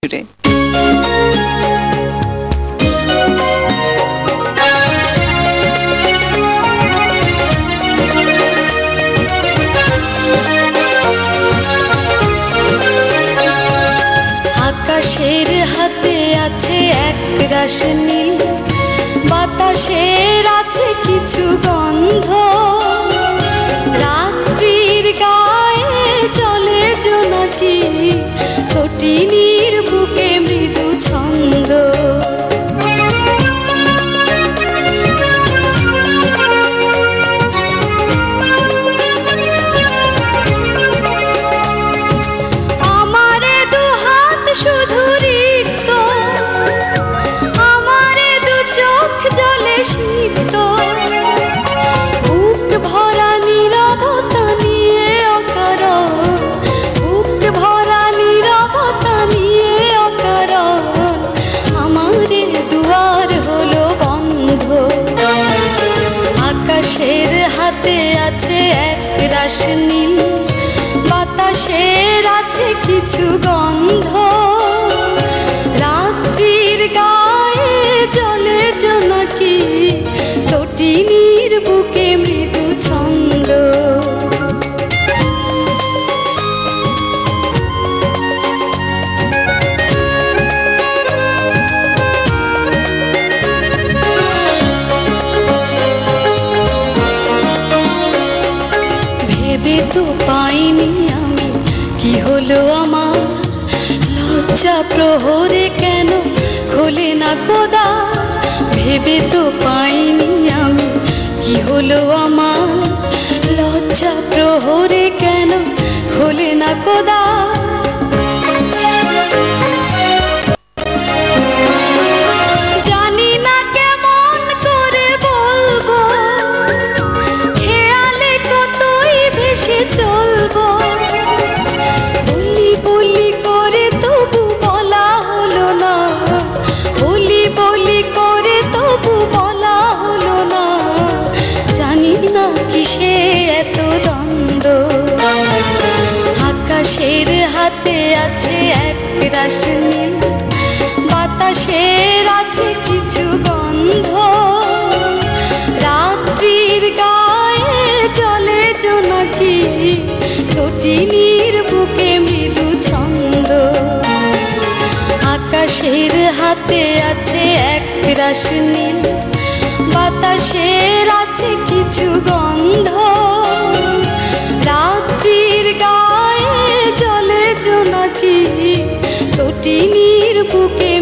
জুড়ে। আকাশের হাতে আছে এক রাশ নীল, বাতাসের আছে কিছু গন্ধ, রাত্রির গায়ে চলে জোনাকি, তটিনীর বুকে মৃদু ছন্দ। আমারে দু হাত শুধু রিক্ত, আমারে দু চোখ জলে সিক্ত, বুক ভরা নীরবতা নিয়ে অকারণ, বুক ভরা নীরবতা নিয়ে অকারণ, আমারে দুয়ার হলো বন্ধ। আকাশের হাতে আছে এক রাশ নীল, বাতাসের আছে কিছু গন্ধ, রাত্রির গায়ে জলে জোনাকি, তটিনীর বুকে মৃদু ছন্দ। ভেবে তো পাইনি আমি কি হলো আমার, লজ্জা প্রহরে কেন খোলে না কোদার। ভেবে তো পাইনি আমি কি হলো আমার, লজ্জা প্রহরে কেন খোলে না কোদার। জানি না কেমন করে বলবো, খেয়ালে কতই ভেসে চলবো, বলি বলি করে তবু বলা হলো না, বলি বলি করে তবু বলা হলো না, জানি না কিসে এত দ্বন্দ্ব। আকাশের হাতে আছে এক রাশ নীল, বাতাসের আছে কিছু গন্ধ, রাত্রির গায়ে জলে জোনাকি, তটিনীর বুকে মৃদু ছন্দ। আকাশের হাতে আছে এক রাশ নীল, বাতাসের আছে কিছু গন্ধ, রাত্রির গায়ে জলে জোনাকি, তটিনীর বুকে